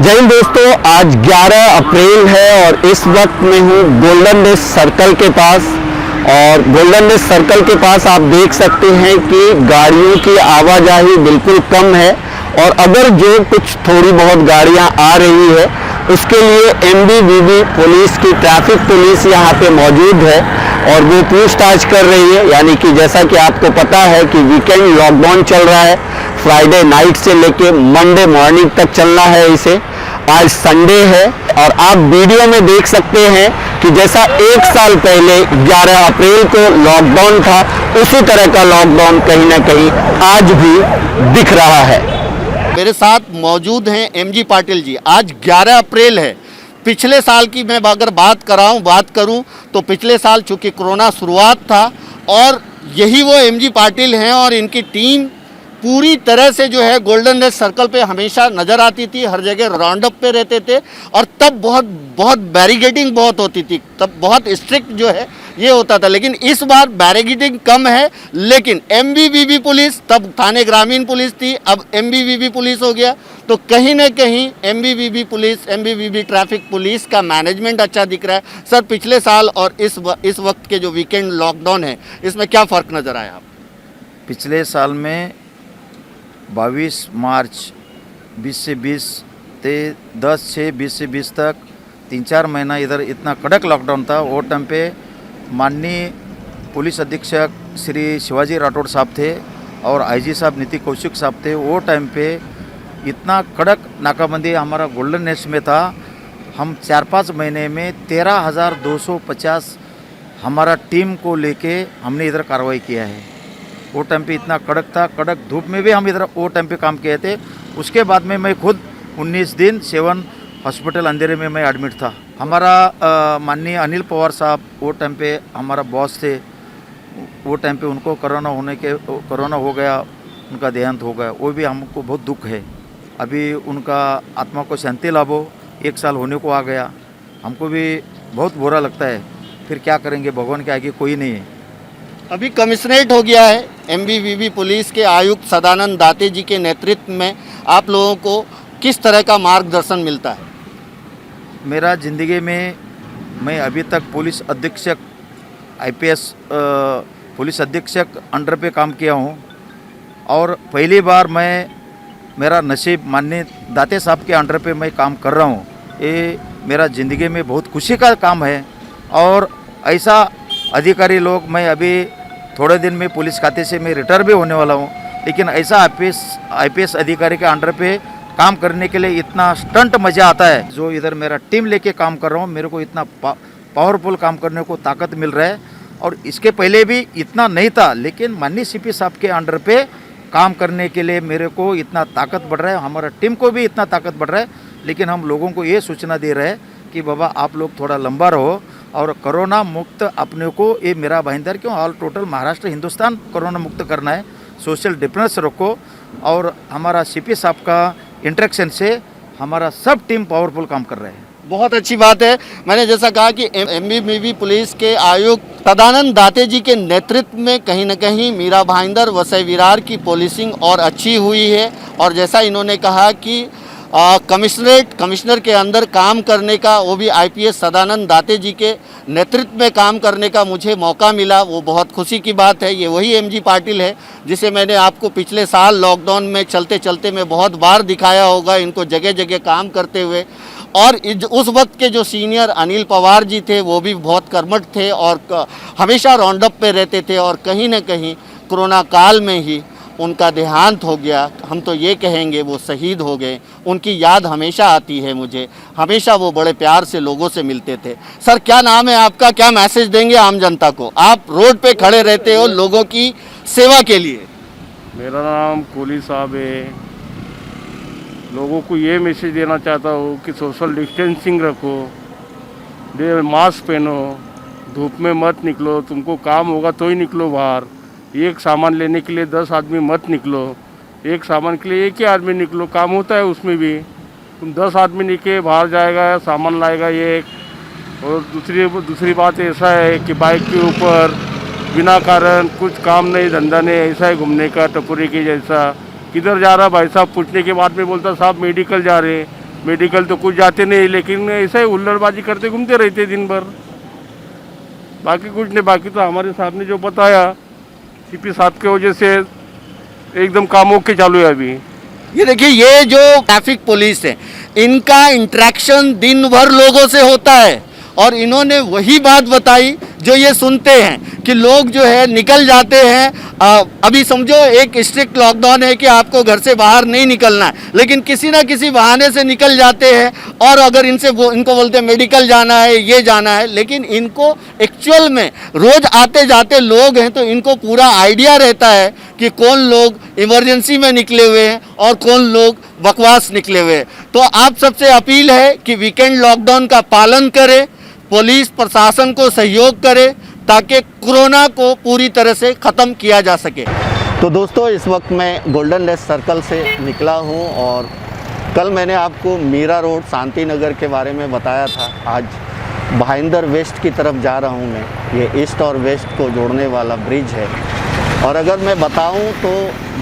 जय हिंद दोस्तों, आज 11 अप्रैल है और इस वक्त मैं हूँ गोल्डन डेज सर्कल के पास। और गोल्डन डेज सर्कल के पास आप देख सकते हैं कि गाड़ियों की आवाजाही बिल्कुल कम है और अगर जो कुछ थोड़ी बहुत गाड़ियाँ आ रही है उसके लिए एमबीवीबी पुलिस की ट्रैफिक पुलिस यहाँ पे मौजूद है और वो पूछताछ कर रही है। यानी कि जैसा कि आपको पता है कि वीकेंड लॉकडाउन चल रहा है, फ्राइडे नाइट से लेके मंडे मॉर्निंग तक चलना है इसे। आज संडे है और आप वीडियो में देख सकते हैं कि जैसा एक साल पहले 11 अप्रैल को लॉकडाउन था उसी तरह का लॉकडाउन कहीं ना कहीं आज भी दिख रहा है। मेरे साथ मौजूद हैं एमजी पाटिल जी। आज 11 अप्रैल है। पिछले साल की मैं अगर बात करूं तो पिछले साल चूँकि कोरोना शुरुआत था और यही वो एमजी पाटिल हैं और इनकी टीम पूरी तरह से जो है गोल्डन डेज सर्कल पे हमेशा नज़र आती थी, हर जगह राउंड अप पे रहते थे और तब बहुत बैरिकेडिंग बहुत होती थी, तब बहुत स्ट्रिक्ट जो है ये होता था। लेकिन इस बार बैरिकेडिंग कम है, लेकिन एमबीवीबी पुलिस, तब थाने ग्रामीण पुलिस थी, अब एमबीवीबी पुलिस हो गया, तो कहीं ना कहीं एमबीवीबी पुलिस, एमबीवीबी ट्रैफिक पुलिस का मैनेजमेंट अच्छा दिख रहा है। सर, पिछले साल और इस वक्त के जो वीकेंड लॉकडाउन है इसमें क्या फ़र्क नज़र आया आप? पिछले साल में 22 मार्च 20 से 20 ते 10/6/20 से 20 तक 3-4 महीना इधर इतना कड़क लॉकडाउन था। वो टाइम पे माननीय पुलिस अधीक्षक श्री शिवाजी राठौड़ साहब थे और आईजी साहब नीति कौशिक साहब थे। वो टाइम पे इतना कड़क नाकाबंदी हमारा गोल्डन नेस्ट में था। हम 4-5 महीने में 13,250 हमारा टीम को लेके हमने इधर कार्रवाई किया है। वो टाइम पे इतना कड़क था, कड़क धूप में भी हम इधर वो टाइम पे काम किए थे। उसके बाद में मैं खुद 19 दिन सेवन हॉस्पिटल अंधेरे में मैं एडमिट था। हमारा माननीय अनिल पवार साहब वो टाइम पे हमारा बॉस थे। वो टाइम पे उनको कोरोना हो गया, उनका देहांत हो गया। वो भी हमको बहुत दुख है। अभी उनका आत्मा को शांति लाभ हो, 1 साल होने को आ गया। हमको भी बहुत बुरा लगता है, फिर क्या करेंगे, भगवान के आगे कोई नहीं है। अभी कमिश्नरेट हो गया है। एमबीवीबी पुलिस के आयुक्त सदानंद दाते जी के नेतृत्व में आप लोगों को किस तरह का मार्गदर्शन मिलता है? मेरा ज़िंदगी में मैं अभी तक पुलिस अधीक्षक आईपीएस पुलिस अधीक्षक अंडर पे काम किया हूँ और पहली बार मेरा नसीब माननीय दाते साहब के अंडर पे मैं काम कर रहा हूँ। ये मेरा ज़िंदगी में बहुत खुशी का काम है और ऐसा अधिकारी लोग, मैं अभी थोड़े दिन में पुलिस खाते से मैं रिटायर भी होने वाला हूँ, लेकिन ऐसा आईपीएस अधिकारी के अंडर पे काम करने के लिए इतना स्टंट मज़ा आता है। जो इधर मेरा टीम लेके काम कर रहा हूँ, मेरे को इतना पावरफुल काम करने को ताकत मिल रहा है। और इसके पहले भी इतना नहीं था, लेकिन माननीय सीपी साहब के अंडर पे काम करने के लिए मेरे को इतना ताकत बढ़ रहा है, हमारा टीम को भी इतना ताकत बढ़ रहा है। लेकिन हम लोगों को ये सूचना दे रहे हैं कि बाबा आप लोग थोड़ा लंबा रहो और कोरोना मुक्त अपने को, ये मेरा भाईंदर क्यों all total Maharashtra Hindustan corona मुक्त करना है। सोशल डिस्टेंस रखो और हमारा सीपी साहब का इंटरेक्शन से हमारा सब टीम पावरफुल काम कर रहे हैं। बहुत अच्छी बात है। मैंने जैसा कहा कि एमबीवीबी पुलिस के आयुक्त सदानंद दाते जी के नेतृत्व में कहीं न कहीं मीरा भाईंदर वसई विरार की पुलिसिंग और अच्छी हुई है। और जैसा इन्होंने कहा कि कमिश्नर के अंदर काम करने का, वो भी आईपीएस सदानंद दाते जी के नेतृत्व में काम करने का मुझे मौका मिला, वो बहुत खुशी की बात है। ये वही एमजी पाटिल है जिसे मैंने आपको पिछले साल लॉकडाउन में चलते चलते मैं बहुत बार दिखाया होगा इनको जगह जगह काम करते हुए। और उस वक्त के जो सीनियर अनिल पवार जी थे वो भी बहुत कर्मठ थे और हमेशा राउंड अप पे रहते थे और कहीं ना कहीं कोरोना काल में ही उनका देहांत हो गया। हम तो ये कहेंगे वो शहीद हो गए। उनकी याद हमेशा आती है मुझे, हमेशा वो बड़े प्यार से लोगों से मिलते थे। सर, क्या नाम है आपका, क्या मैसेज देंगे आम जनता को? आप रोड पे खड़े रहते हो लोगों की सेवा के लिए। मेरा नाम कोहली साहब है। लोगों को ये मैसेज देना चाहता हूँ कि सोशल डिस्टेंसिंग रखो, मास्क पहनो, धूप में मत निकलो। तुमको काम होगा तो ही निकलो बाहर। एक सामान लेने के लिए 10 आदमी मत निकलो, एक सामान के लिए एक ही आदमी निकलो। काम होता है उसमें भी, तुम 10 आदमी निकले बाहर जाएगा, सामान लाएगा ये एक। और दूसरी बात ऐसा है कि बाइक के ऊपर बिना कारण कुछ काम नहीं, धंधा नहीं, ऐसा है घूमने का टपुरी के जैसा। किधर जा रहा भाई साहब पूछने के बाद में बोलता साहब मेडिकल जा रहे, मेडिकल तो कुछ जाते नहीं, लेकिन ऐसा ही हुल्लड़बाजी करते घूमते रहते दिन भर, बाकी कुछ नहीं। बाकी तो हमारे साहब ने जो बताया, सीपी साहब के वजह से एकदम काम ओके चालू है अभी। ये देखिए, ये जो ट्रैफिक पुलिस है, इनका इंटरेक्शन दिन भर लोगों से होता है और इन्होंने वही बात बताई जो ये सुनते हैं कि लोग जो है निकल जाते हैं। अभी समझो एक स्ट्रिक्ट लॉकडाउन है कि आपको घर से बाहर नहीं निकलना है, लेकिन किसी ना किसी बहाने से निकल जाते हैं और अगर इनको बोलते हैं मेडिकल जाना है, ये जाना है, लेकिन इनको एक्चुअल में रोज आते जाते लोग हैं तो इनको पूरा आइडिया रहता है कि कौन लोग इमरजेंसी में निकले हुए हैं और कौन लोग बकवास निकले हुए हैं। तो आप सबसे अपील है कि वीकेंड लॉकडाउन का पालन करें, पुलिस प्रशासन को सहयोग करे ताकि कोरोना को पूरी तरह से ख़त्म किया जा सके। तो दोस्तों, इस वक्त मैं गोल्डन लेस सर्कल से निकला हूं और कल मैंने आपको मीरा रोड शांति नगर के बारे में बताया था। आज भाईंदर वेस्ट की तरफ जा रहा हूं मैं। ये ईस्ट और वेस्ट को जोड़ने वाला ब्रिज है और अगर मैं बताऊं तो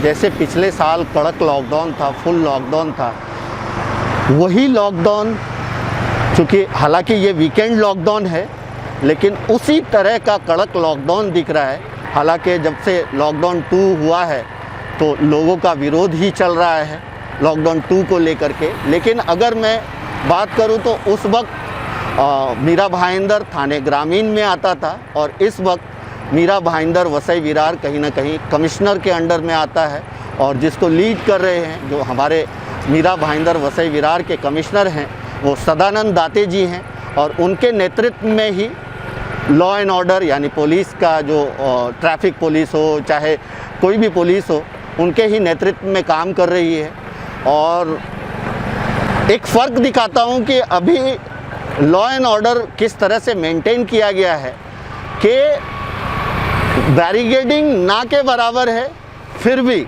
जैसे पिछले साल कड़क लॉकडाउन था, फुल लॉकडाउन था, वही लॉकडाउन, क्योंकि हालांकि ये वीकेंड लॉकडाउन है लेकिन उसी तरह का कड़क लॉकडाउन दिख रहा है। हालांकि जब से लॉकडाउन 2 हुआ है तो लोगों का विरोध ही चल रहा है लॉकडाउन 2 को लेकर के। लेकिन अगर मैं बात करूं तो उस वक्त मीरा भाईंदर थाने ग्रामीण में आता था और इस वक्त मीरा भाईंदर वसई विरार कहीं ना कहीं कमिश्नर के अंडर में आता है और जिसको लीड कर रहे हैं जो हमारे मीरा भाईंदर वसई विरार के कमिश्नर हैं वो सदानंद दाते जी हैं और उनके नेतृत्व में ही लॉ एंड ऑर्डर यानी पुलिस का जो ट्रैफिक पुलिस हो चाहे कोई भी पुलिस हो, उनके ही नेतृत्व में काम कर रही है। और एक फ़र्क दिखाता हूं कि अभी लॉ एंड ऑर्डर किस तरह से मेंटेन किया गया है कि बैरिकेडिंग ना के बराबर है, फिर भी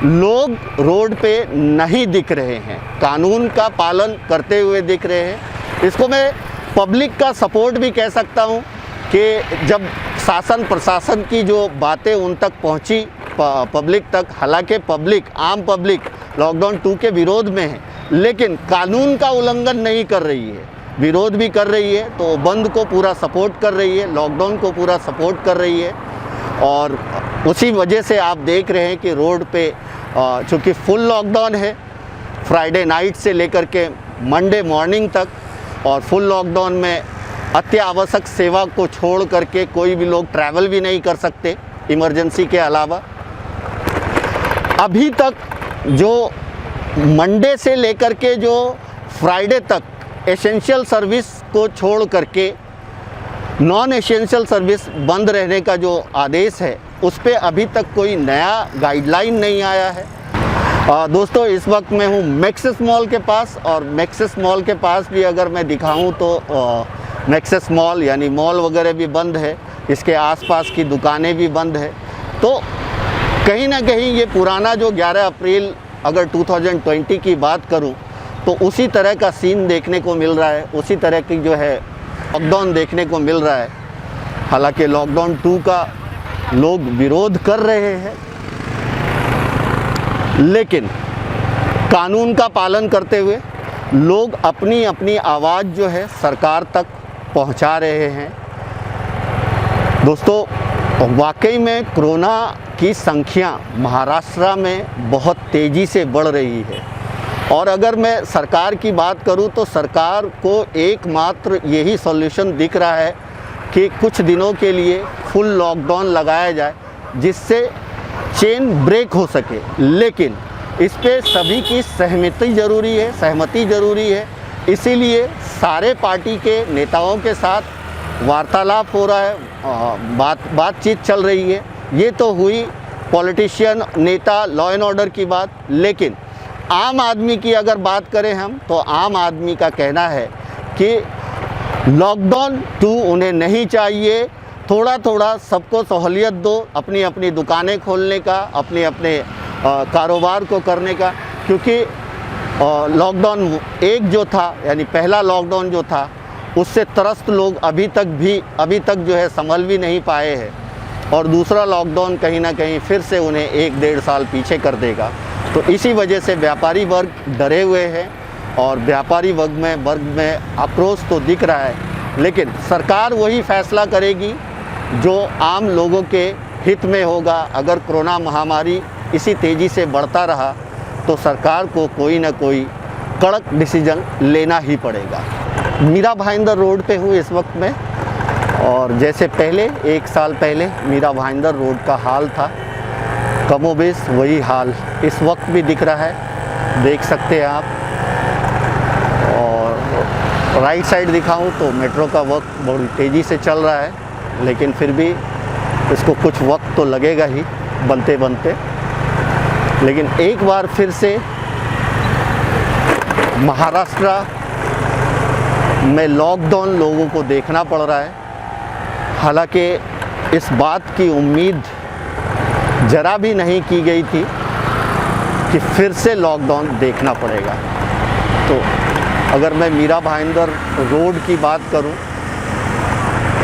लोग रोड पे नहीं दिख रहे हैं, कानून का पालन करते हुए दिख रहे हैं। इसको मैं पब्लिक का सपोर्ट भी कह सकता हूं कि जब शासन प्रशासन की जो बातें उन तक पहुंची पब्लिक तक, हालांकि पब्लिक, आम पब्लिक लॉकडाउन 2 के विरोध में है लेकिन कानून का उल्लंघन नहीं कर रही है, विरोध भी कर रही है, तो बंद को पूरा सपोर्ट कर रही है, लॉकडाउन को पूरा सपोर्ट कर रही है। और उसी वजह से आप देख रहे हैं कि रोड पे चूँकि फुल लॉकडाउन है फ्राइडे नाइट से लेकर के मंडे मॉर्निंग तक, और फुल लॉकडाउन में अत्यावश्यक सेवा को छोड़ करके कोई भी लोग ट्रैवल भी नहीं कर सकते इमरजेंसी के अलावा। अभी तक जो मंडे से लेकर के जो फ्राइडे तक एसेंशियल सर्विस को छोड़ करके नॉन एसेंशियल सर्विस बंद रहने का जो आदेश है उस पे अभी तक कोई नया गाइडलाइन नहीं आया है। दोस्तों, इस वक्त मैं हूँ मैक्सिस मॉल के पास और मैक्सिस मॉल के पास भी अगर मैं दिखाऊं तो मैक्सिस मॉल यानी मॉल वगैरह भी बंद है, इसके आसपास की दुकानें भी बंद है। तो कहीं ना कहीं ये पुराना जो 11 अप्रैल अगर 2020 की बात करूं तो उसी तरह का सीन देखने को मिल रहा है, उसी तरह की जो है लॉकडाउन देखने को मिल रहा है। हालांकि लॉकडाउन 2 का लोग विरोध कर रहे हैं लेकिन कानून का पालन करते हुए लोग अपनी अपनी आवाज़ जो है सरकार तक पहुंचा रहे हैं। दोस्तों, वाकई में कोरोना की संख्या महाराष्ट्र में बहुत तेज़ी से बढ़ रही है और अगर मैं सरकार की बात करूं तो सरकार को एकमात्र यही सॉल्यूशन दिख रहा है कि कुछ दिनों के लिए फुल लॉकडाउन लगाया जाए जिससे चेन ब्रेक हो सके। लेकिन इस पे सभी की सहमति ज़रूरी है, इसीलिए सारे पार्टी के नेताओं के साथ वार्तालाप हो रहा है, बातचीत चल रही है। ये तो हुई पॉलिटिशियन, नेता, लॉ एंड ऑर्डर की बात, लेकिन आम आदमी की अगर बात करें हम तो आम आदमी का कहना है कि लॉकडाउन 2 उन्हें नहीं चाहिए। थोड़ा थोड़ा सबको सहूलियत दो अपनी अपनी दुकानें खोलने का, अपने अपने कारोबार को करने का, क्योंकि लॉकडाउन 1 जो था यानी पहला लॉकडाउन जो था उससे त्रस्त लोग अभी तक जो है संभल भी नहीं पाए हैं और दूसरा लॉकडाउन कहीं ना कहीं फिर से उन्हें 1-1.5 साल पीछे कर देगा। तो इसी वजह से व्यापारी वर्ग डरे हुए हैं और व्यापारी वर्ग में आक्रोश तो दिख रहा है, लेकिन सरकार वही फैसला करेगी जो आम लोगों के हित में होगा। अगर कोरोना महामारी इसी तेज़ी से बढ़ता रहा तो सरकार को कोई ना कोई कड़क डिसीजन लेना ही पड़ेगा। मीरा भाईंदर रोड पे हूँ इस वक्त में, और जैसे पहले 1 साल पहले मीरा भाईंदर रोड का हाल था, कमोबेश वही हाल इस वक्त भी दिख रहा है, देख सकते हैं आप। और राइट साइड दिखाऊं तो मेट्रो का वर्क बड़ी तेज़ी से चल रहा है, लेकिन फिर भी इसको कुछ वक्त तो लगेगा ही बनते बनते। लेकिन एक बार फिर से महाराष्ट्र में लॉकडाउन लोगों को देखना पड़ रहा है। हालांकि इस बात की उम्मीद ज़रा भी नहीं की गई थी कि फिर से लॉकडाउन देखना पड़ेगा। तो अगर मैं मीरा भाईंदर रोड की बात करूं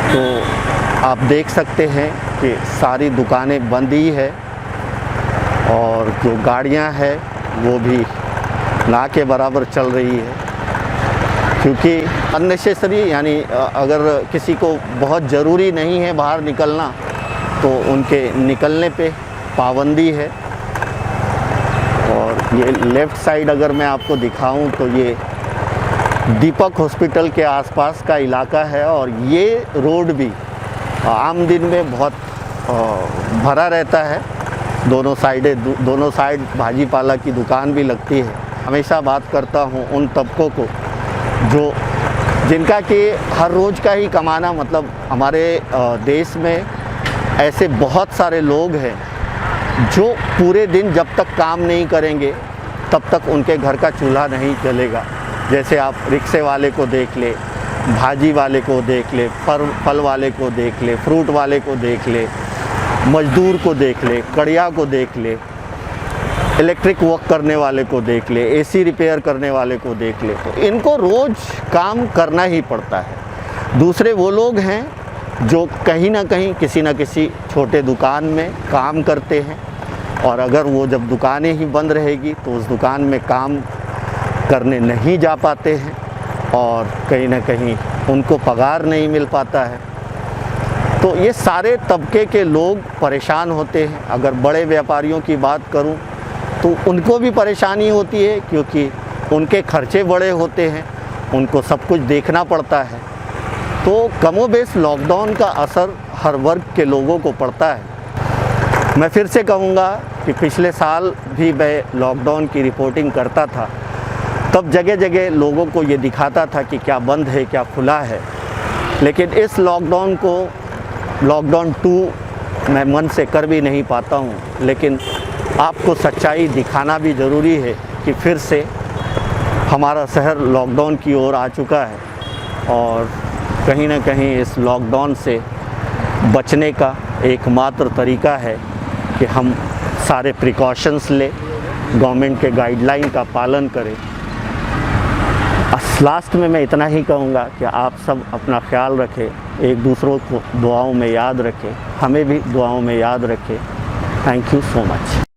तो आप देख सकते हैं कि सारी दुकानें बंद ही है, और जो गाड़ियां हैं वो भी ना के बराबर चल रही है, क्योंकि अननेसेसरी यानी अगर किसी को बहुत ज़रूरी नहीं है बाहर निकलना तो उनके निकलने पे पाबंदी है। और ये लेफ़्ट साइड अगर मैं आपको दिखाऊं तो ये दीपक हॉस्पिटल के आसपास का इलाका है, और ये रोड भी आम दिन में बहुत भरा रहता है। दोनों साइड भाजीपाला की दुकान भी लगती है। हमेशा बात करता हूँ उन तबकों को जिनका कि हर रोज़ का ही कमाना, मतलब हमारे देश में ऐसे बहुत सारे लोग हैं जो पूरे दिन जब तक काम नहीं करेंगे तब तक उनके घर का चूल्हा नहीं चलेगा। जैसे आप रिक्शे वाले को देख ले, भाजी वाले को देख ले, फल वाले को देख ले, फ्रूट वाले को देख ले, मजदूर को देख ले, कड़िया को देख ले, इलेक्ट्रिक वर्क करने वाले को देख ले, एसी रिपेयर करने वाले को देख ले। तो इनको रोज़ काम करना ही पड़ता है। दूसरे वो लोग हैं जो कहीं ना कहीं किसी न किसी छोटे दुकान में काम करते हैं, और अगर वो जब दुकानें ही बंद रहेगी तो उस दुकान में काम करने नहीं जा पाते हैं, और कहीं ना कहीं उनको पगार नहीं मिल पाता है। तो ये सारे तबके के लोग परेशान होते हैं। अगर बड़े व्यापारियों की बात करूं तो उनको भी परेशानी होती है, क्योंकि उनके खर्चे बड़े होते हैं, उनको सब कुछ देखना पड़ता है। तो कमोबेश लॉकडाउन का असर हर वर्ग के लोगों को पड़ता है। मैं फिर से कहूँगा कि पिछले साल भी मैं लॉकडाउन की रिपोर्टिंग करता था, तब जगह जगह लोगों को ये दिखाता था कि क्या बंद है क्या खुला है। लेकिन इस लॉकडाउन को लॉकडाउन 2 मैं मन से कर भी नहीं पाता हूँ, लेकिन आपको सच्चाई दिखाना भी ज़रूरी है कि फिर से हमारा शहर लॉकडाउन की ओर आ चुका है, और कहीं ना कहीं इस लॉकडाउन से बचने का एकमात्र तरीका है कि हम सारे प्रिकॉशंस लें, गवर्नमेंट के गाइडलाइन का पालन करें। लास्ट में मैं इतना ही कहूँगा कि आप सब अपना ख्याल रखें, एक दूसरों को दुआओं में याद रखें, हमें भी दुआओं में याद रखें। Thank you so much.